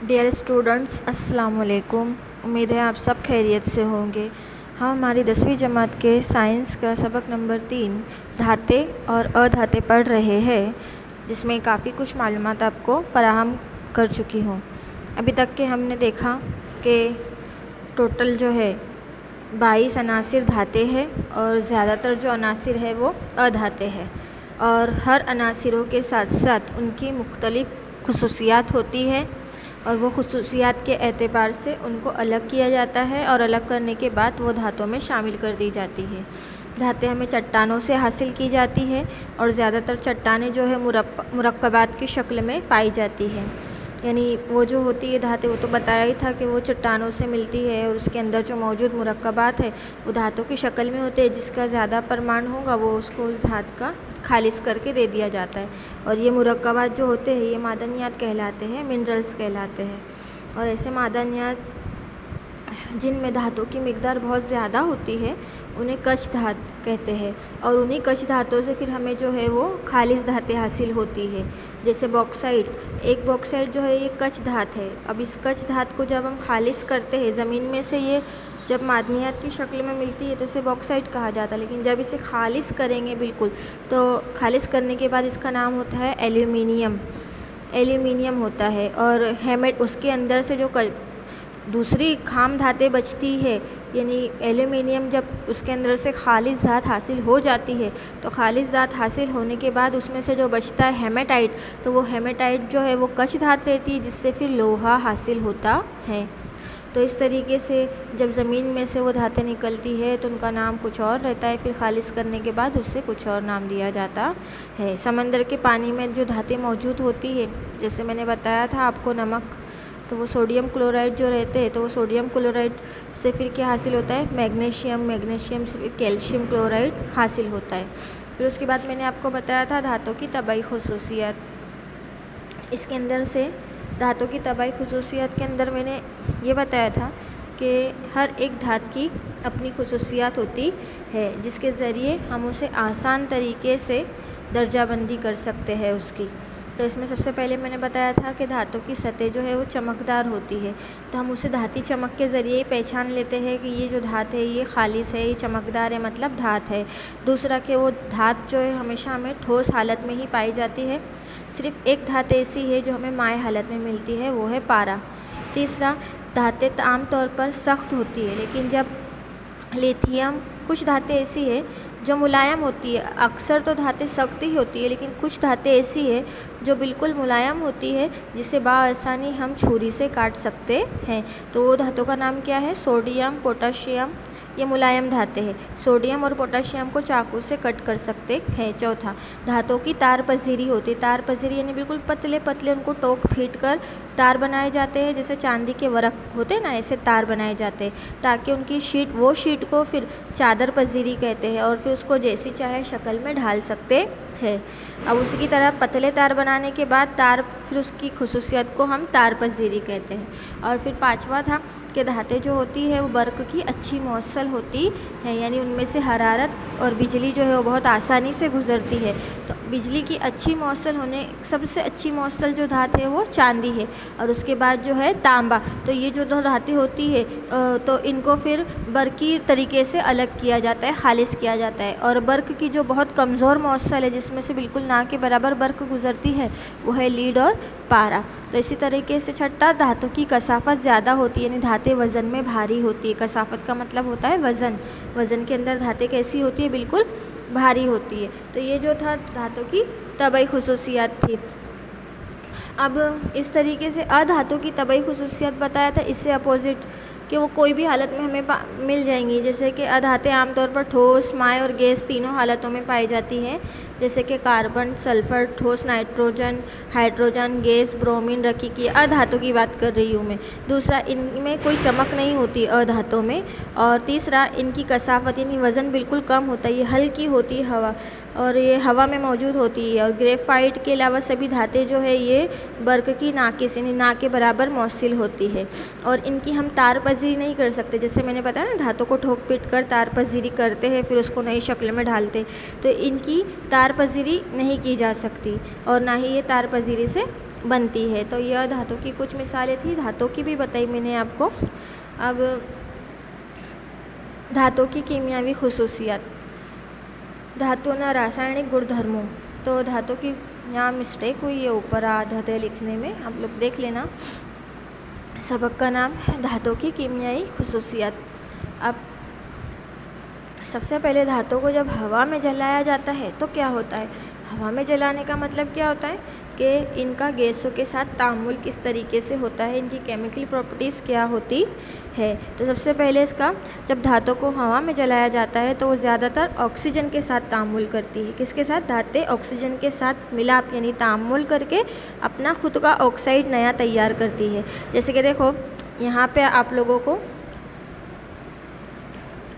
Dear students, अस्सलाम वालेकुम। उम्मीद है आप सब खैरियत से होंगे। हम हमारी 10वीं जमात के साइंस का सबक नंबर 3 धाते और अधाते पढ़ रहे हैं, जिसमें काफ़ी कुछ मालूमात आपको फ़राहम कर चुकी हूँ। अभी तक के हमने देखा कि टोटल जो है 22 अनासिर धाते हैं और ज़्यादातर जो अनासिर है वो अधाते हैं, और हर अनासिरों के साथ साथ उनकी मुख्तलिफ़ खुसूसियात होती है और वो खुसूसियात के एतबार से उनको अलग किया जाता है और अलग करने के बाद वो धातों में शामिल कर दी जाती है। धातें हमें चट्टानों से हासिल की जाती है और ज़्यादातर चट्टानें जो है मुरक्कबात की शक्ल में पाई जाती है। यानी वो जो होती है धातें, वो तो बताया ही था कि वो चट्टानों से मिलती है और उसके अंदर जो मौजूद मुरक्कबात है वो धातों की शक्ल में होते हैं। जिसका ज़्यादा परिमाण होगा वो उसको उस धात का खालिज करके दे दिया जाता है। और ये मुरक्कबात जो होते हैं ये मादनियात कहलाते हैं, मिनरल्स कहलाते हैं। और ऐसे मादनियात जिनमें धातों की मिकदार बहुत ज़्यादा होती है उन्हें कच्छ धात कहते हैं, और उन्हीं कच्छ धातों से फिर हमें जो है वो खालिज धातें हासिल होती है। जैसे बॉक्साइट, एक बॉक्साइट जो है ये कच्छ धात है। अब इस कच्छ धात को जब हम खालिज करते हैं ज़मीन में से, ये जब मादनियात की शक्ल में मिलती है तो इसे बॉक्साइट कहा जाता है, लेकिन जब इसे खालिज करेंगे बिल्कुल, तो खालिज करने के बाद इसका नाम होता है एल्यूमिनियम होता है। और हेमेट, उसके अंदर से जो दूसरी खाम धातें बचती है, यानी एल्यूमिनियम जब उसके अंदर से खालिज धात हासिल हो जाती है तो खालिज धात हासिल होने के बाद उसमें से जो बचता है हेमेटाइट, तो वो हेमेटाइट जो है वो कच्छ धात रहती है, जिससे फिर लोहा हासिल होता है। तो इस तरीके से जब ज़मीन में से वो धातें निकलती है तो उनका नाम कुछ और रहता है, फिर खालिज करने के बाद उससे कुछ और नाम दिया जाता है। समंदर के पानी में जो धातें मौजूद होती है, जैसे मैंने बताया था आपको नमक, तो वो सोडियम क्लोराइड जो रहते हैं, तो वो सोडियम क्लोराइड से फिर क्या हासिल होता है, मैग्नीशियम से फिर कैल्शियम क्लोराइड हासिल होता है। फिर उसके बाद मैंने आपको बताया था धातों की तबाई खुसूसियत। इसके अंदर से धातों की तबाई खुसूसियत के अंदर मैंने ये बताया था कि हर एक धात की अपनी खुसूसियात होती है, जिसके ज़रिए हम उसे आसान तरीके से दर्जाबंदी कर सकते हैं उसकी। तो इसमें सबसे पहले मैंने बताया था कि धातों की सतह जो है वो चमकदार होती है, तो हम उसे धाती चमक के ज़रिए पहचान लेते हैं कि ये जो धात है ये खालिज है, ये चमकदार है, मतलब धात है। दूसरा कि वो धात जो है हमेशा हमें ठोस हालत में ही पाई जाती है। सिर्फ एक धात ऐसी है जो हमें माय हालत में मिलती है, वो है पारा। तीसरा, धातें आम तौर पर सख्त होती है, लेकिन जब लिथियम, कुछ धातें ऐसी है जो मुलायम होती है। अक्सर तो धातें सख्त ही होती है, लेकिन कुछ धातें ऐसी है जो बिल्कुल मुलायम होती है, जिसे बाआसानी हम छुरी से काट सकते हैं। तो वो धातों का नाम क्या है, सोडियम, पोटाशियम। ये मुलायम धातें हैं। सोडियम और पोटाशियम को चाकू से कट कर सकते हैं। चौथा, धातों की तार पजीरी होती है। तार पजीरी यानी बिल्कुल पतले पतले उनको टोक फीट कर तार बनाए जाते हैं, जैसे चांदी के वरक होते हैं ना, ऐसे तार बनाए जाते हैं, ताकि उनकी शीट को फिर चादर पजीरी कहते हैं, और फिर उसको जैसी चाहे शक्ल में ढाल सकते हैं। अब उसी की तरह पतले तार बनाने के बाद फिर उसकी खुसूसियत को हम तार पजीरी कहते हैं। और फिर पांचवा था कि धातें जो होती है वो बर्क़ की अच्छी मौसल होती है, यानी उनमें से हरारत और बिजली जो है वो बहुत आसानी से गुजरती है। तो बिजली की अच्छी मौसल होने, सबसे अच्छी मौसल जो धात है वो चांदी है, और उसके बाद जो है तांबा। तो ये जो दो धातें होती है तो इनको फिर बर्क़ी तरीके से अलग किया जाता है, खालिज किया जाता है। और बर्क़ की जो बहुत कमज़ोर मौसल है, जिसमें से बिल्कुल ना के बराबर बर्क़ गुजरती है, वो है लीड और पारा। तो इसी तरीके से छठा, धातों की कसाफत ज़्यादा होती है, यानी धातें वज़न में भारी होती है। कसाफत का मतलब होता है वज़न। वज़न के अंदर धातें कैसी होती है, बिल्कुल भारी होती है। तो ये जो था धातों की तबाई खुसूसियात थी। अब इस तरीके से अधातों की तबाई खुसूसियत बताया था, इससे अपोजिट कि वो कोई भी हालत में हमें मिल जाएंगी। जैसे कि अधातें आमतौर पर ठोस, माय और गैस तीनों हालतों में पाई जाती हैं, जैसे कि कार्बन, सल्फ़र, ठोस नाइट्रोजन, हाइड्रोजन, गैस, ब्रोमीन, रकीकी। अधातों की बात कर रही हूँ मैं। दूसरा, इनमें कोई चमक नहीं होती अधातों में। और तीसरा, इनकी कसाफत यानी वज़न बिल्कुल कम होता है, ये हल्की होती है हवा, और ये हवा में मौजूद होती है। और ग्रेफाइट के अलावा सभी धातें जो है ये बर्क़ की नाक़िस यानी ना के बराबर मौसिल होती है, और इनकी हम तार पजीरी नहीं कर सकते। जैसे मैंने बताया ना, धातों को ठोक पीट कर तार पजीरी करते हैं, फिर उसको नई शक्ल में ढालते, तो इनकी तार पजीरी नहीं की जा सकती, और ना ही ये तार पजीरी से बनती है। तो यह धातु की कुछ मिसालें थी, धातु की भी बताई मैंने आपको। अब धातु की कीमियावी खुसूसियात, धातुओं रासायनिक गुणधर्मों। तो धातु की यहाँ मिस्टेक हुई है ऊपर आधा ध लिखने में, आप लोग देख लेना। सबक का नाम है धातु की कीमियाई खुसूसियात। अब सबसे पहले धातु को जब हवा में जलाया जाता है तो क्या होता है? हवा में जलाने का मतलब क्या होता है कि इनका गैसों के साथ तामुल किस तरीके से होता है, इनकी केमिकल प्रॉपर्टीज़ क्या होती है। तो सबसे पहले इसका, जब धातु को हवा में जलाया जाता है तो वो ज़्यादातर ऑक्सीजन के साथ तामुल करती है। किसके साथ? धातें ऑक्सीजन के साथ मिलाप यानी तामुल करके अपना खुद का ऑक्साइड नया तैयार करती है। जैसे कि देखो यहाँ पे आप लोगों को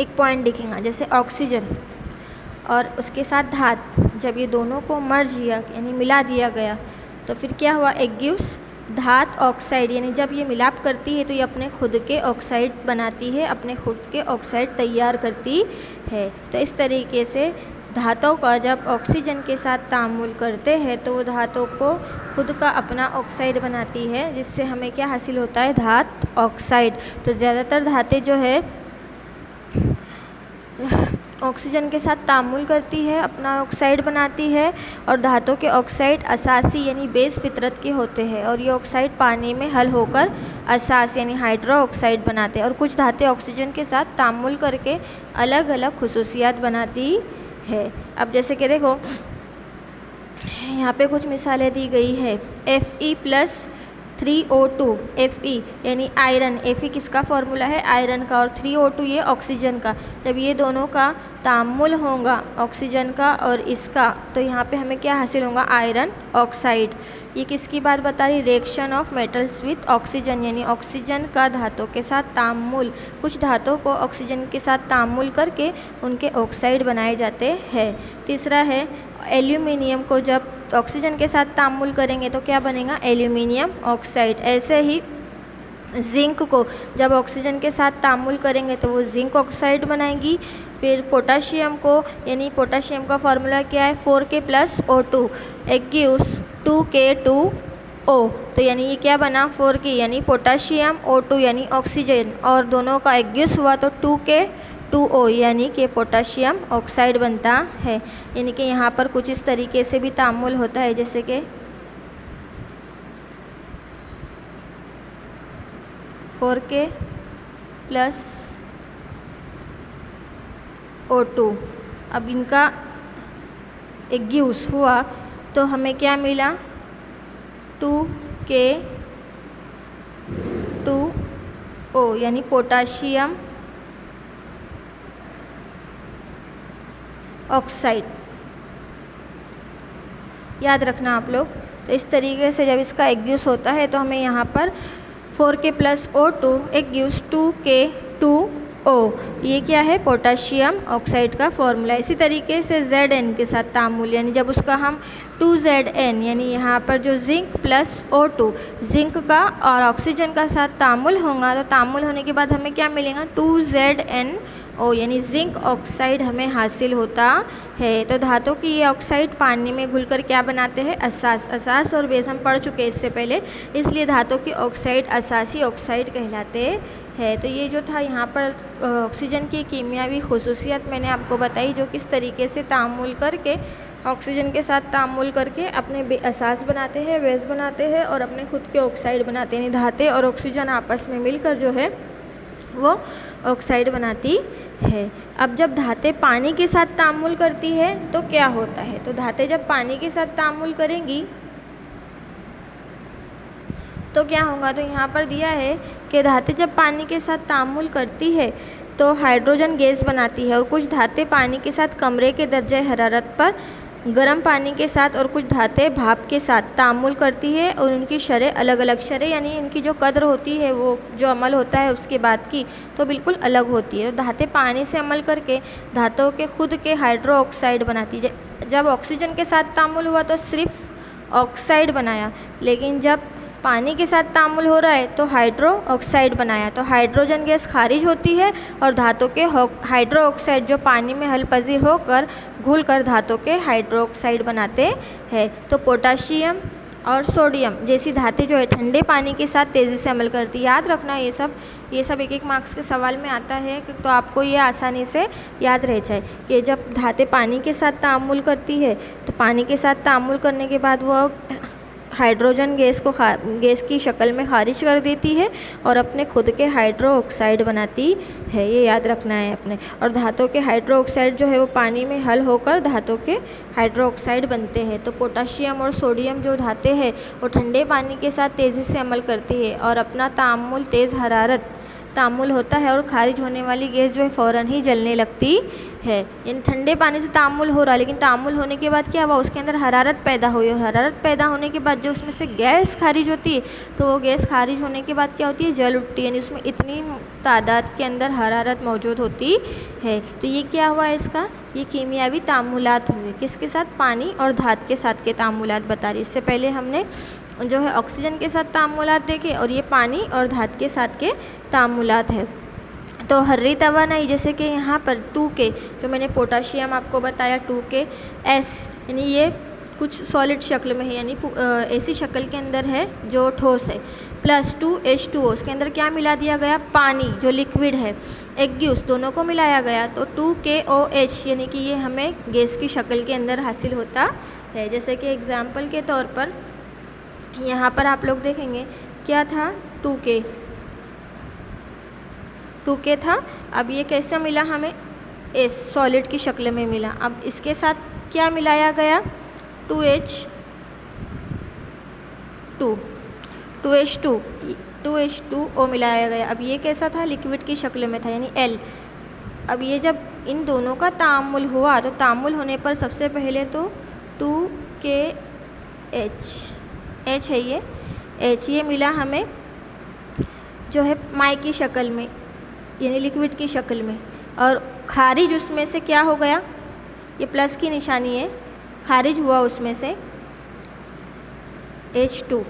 एक पॉइंट दिखेगा, जैसे ऑक्सीजन और उसके साथ धात, जब ये दोनों को मर्ज किया यानी मिला दिया गया तो फिर क्या हुआ? एक गिव्स धात ऑक्साइड, यानी जब ये मिलाप करती है तो ये अपने खुद के ऑक्साइड बनाती है, अपने खुद के ऑक्साइड तैयार करती है। तो इस तरीके से धातों का जब ऑक्सीजन के साथ तामुल करते हैं तो वो धातों को खुद का अपना ऑक्साइड बनाती है, जिससे हमें क्या हासिल होता है? धात ऑक्साइड। तो ज़्यादातर धातें जो है ऑक्सीजन के साथ तामुल करती है, अपना ऑक्साइड बनाती है, और धातु के ऑक्साइड असासी यानी बेस फितरत के होते हैं, और ये ऑक्साइड पानी में हल होकर असास यानी हाइड्रो ऑक्साइड बनाते हैं। और कुछ धातें ऑक्सीजन के साथ तामुल करके अलग अलग खुसूसियात बनाती है। अब जैसे कि देखो यहाँ पे कुछ मिसालें दी गई है। Fe+3O2, Fe यानी आयरन, Fe किसका फॉर्मूला है? आयरन का, और 3O2 ये ऑक्सीजन का। जब ये दोनों का तामुल होगा ऑक्सीजन का और इसका, तो यहाँ पे हमें क्या हासिल होगा? Iron oxide. ये किसकी बात बता रही? Reaction of metals with oxygen, यानी ऑक्सीजन का धातु के साथ तामुल। कुछ धातु को ऑक्सीजन के साथ तामुल करके उनके ऑक्साइड बनाए जाते हैं। तीसरा है एल्यूमिनियम को जब ऑक्सीजन के साथ तामुल करेंगे तो क्या बनेगा? Aluminium oxide. ऐसे ही जिंक को जब ऑक्सीजन के साथ तामुल करेंगे तो वो जिंक ऑक्साइड बनाएंगी। फिर पोटाशियम को, यानी पोटाशियम का फॉर्मूला क्या है? 4K+O2 एक गिव्स 2K2O। तो यानी ये क्या बना? 4K यानी पोटाशियम, O2 यानी ऑक्सीजन, और दोनों का एक गिव्स हुआ तो 2K2O यानी कि पोटाशियम ऑक्साइड बनता है। यानी कि यहाँ पर कुछ इस तरीके से भी तामुल होता है, जैसे कि 4K+O2। अब इनका एक गिव्स हुआ तो हमें क्या मिला? 2K2O यानी पोटाशियम ऑक्साइड। याद रखना आप लोग। तो इस तरीके से जब इसका एक गिव्स होता है तो हमें यहाँ पर 4K+O2 एक गिव्स 2K2O, ये क्या है? पोटाशियम ऑक्साइड का फॉर्मूला। इसी तरीके से Zn के साथ तामुल, यानी जब उसका हम 2Zn यानी यहाँ पर जो जिंक+O2 जिंक का और ऑक्सीजन का साथ तामुल होगा, तो तामुल होने के बाद हमें क्या मिलेगा? 2ZnO यानी जिंक ऑक्साइड हमें हासिल होता है। तो धातु की ये ऑक्साइड पानी में घुलकर क्या बनाते हैं? असास। असास और बेस हम पढ़ चुके हैं इससे पहले, इसलिए धातु की ऑक्साइड असासी ऑक्साइड कहलाते हैं। तो ये जो था यहाँ पर ऑक्सीजन की कीमियावी खुसूसियत मैंने आपको बताई, जो किस तरीके से तामुल करके ऑक्सीजन के साथ तामुल करके अपने असास बनाते हैं, बेस बनाते हैं, और अपने खुद के ऑक्साइड बनाते हैं। धातें और ऑक्सीजन आपस में मिलकर जो है वो ऑक्साइड बनाती है। अब जब धातें पानी के साथ तामुल करती है तो क्या होता है? तो धातें जब पानी के साथ तामुल करेंगी तो क्या होगा? तो यहाँ पर दिया है कि धातें जब पानी के साथ तामुल करती है तो हाइड्रोजन गैस बनाती है, और कुछ धातें पानी के साथ कमरे के दर्जे हरारत पर गर्म पानी के साथ और कुछ धातें भाप के साथ तामुल करती है, और उनकी शरह अलग अलग, शरह यानी इनकी जो कद्र होती है, वो जो अमल होता है उसके बाद की, तो बिल्कुल अलग होती है। धातें पानी से अमल करके धातुओं के खुद के हाइड्रो ऑक्साइड बनाती है। जब ऑक्सीजन के साथ तामुल हुआ तो सिर्फ ऑक्साइड बनाया, लेकिन जब पानी के साथ तामुल हो रहा है तो हाइड्रो ऑक्साइड बनाया, तो हाइड्रोजन गैस खारिज होती है और धातु के हाइड्रो ऑक्साइड जो पानी में हल पजीर होकर घुलकर धातु के हाइड्रो ऑक्साइड बनाते हैं। तो पोटाशियम और सोडियम जैसी धातें जो है ठंडे पानी के साथ तेज़ी से अमल करती है। याद रखना ये सब एक मार्क्स के सवाल में आता है, तो आपको ये आसानी से याद रह जाए कि जब धातें पानी के साथ तामुल करती है तो पानी के साथ तामुल करने के बाद वो हाइड्रोजन गैस की शक्ल में खारिज कर देती है और अपने खुद के हाइड्रो ऑक्साइड बनाती है। ये याद रखना है अपने। और धातों के हाइड्रो ऑक्साइड जो है वो पानी में हल होकर धातों के हाइड्रो ऑक्साइड बनते हैं। तो पोटाशियम और सोडियम जो धातें हैं वो ठंडे पानी के साथ तेज़ी से अमल करती है और अपना तामुल तेज़ हरारत तामुल होता है और खारिज होने वाली गैस जो है फ़ौरन ही जलने लगती है। यानी ठंडे पानी से तामुल हो रहा है, लेकिन तामुल होने के बाद क्या हुआ, उसके अंदर हरारत पैदा हुई और हरारत पैदा होने के बाद जो उसमें से गैस खारिज होती है तो वो गैस खारिज होने के बाद क्या होती है, जल उठती है। यानी उसमें इतनी तादाद के अंदर हरारत मौजूद होती है। तो ये क्या हुआ इसका, ये कीमियावी तामुलात हुए। किसके साथ, पानी और धात के साथ के तामुलात बता रही। इससे पहले हमने जो है ऑक्सीजन के साथ तामुलात देखे और ये पानी और धात के साथ के तामुलात है। तो हर्री तवानाई जैसे कि यहाँ पर 2K जो मैंने पोटाशियम आपको बताया 2KS, यानी ये कुछ सॉलिड शक्ल में है, यानी ऐसी शक्ल के अंदर है जो ठोस है, प्लस 2H2O उसके अंदर क्या मिला दिया गया, पानी जो लिक्विड है, एक्यूस दोनों को मिलाया गया तो 2KOH, यानी कि ये हमें गैस की शक्ल के अंदर हासिल होता है। जैसे कि एग्जाम्पल के तौर पर यहाँ पर आप लोग देखेंगे क्या था, 2K था। अब ये कैसे मिला हमें, एस सॉलिड की शक्ल में मिला। अब इसके साथ क्या मिलाया गया, 2H2O मिलाया गया। अब ये कैसा था, लिक्विड की शक्ल में था, यानी L। अब ये जब इन दोनों का तामुल हुआ तो तामुल होने पर सबसे पहले तो 2KH है, ये H ये मिला हमें जो है माई की शक्ल में, यानी लिक्विड की शक्ल में, और खारिज उसमें से क्या हो गया, ये प्लस की निशानी है, खारिज हुआ उसमें से H2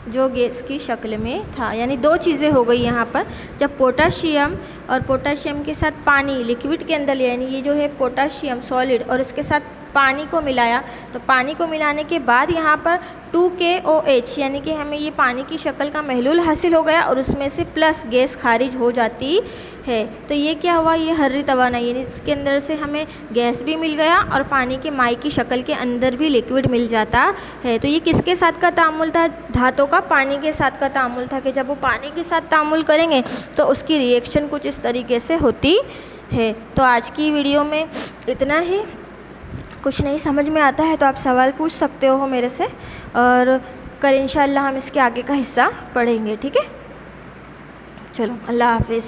जो गैस की शक्ल में था। यानी दो चीज़ें हो गई यहाँ पर, जब पोटाशियम और पोटाशियम के साथ पानी लिक्विड के अंदर, यानी ये जो है पोटाशियम सॉलिड और इसके साथ पानी को मिलाया, तो पानी को मिलाने के बाद यहाँ पर 2KOH यानी कि हमें ये पानी की शक्ल का महलूल हासिल हो गया और उसमें से प्लस गैस खारिज हो जाती है। तो ये क्या हुआ, ये हर्री तवानाई, यानी इसके अंदर से हमें गैस भी मिल गया और पानी के माई की शक्ल के अंदर भी लिक्विड मिल जाता है। तो ये किसके साथ का तामुल था, धातों का पानी के साथ का तामुल था कि जब वो पानी के साथ तामुल करेंगे तो उसकी रिएक्शन कुछ इस तरीके से होती है। तो आज की वीडियो में इतना ही। कुछ नहीं समझ में आता है तो आप सवाल पूछ सकते हो मेरे से, और कल इंशाल्लाह हम इसके आगे का हिस्सा पढ़ेंगे। ठीक है, चलो अल्लाह हाफिज़।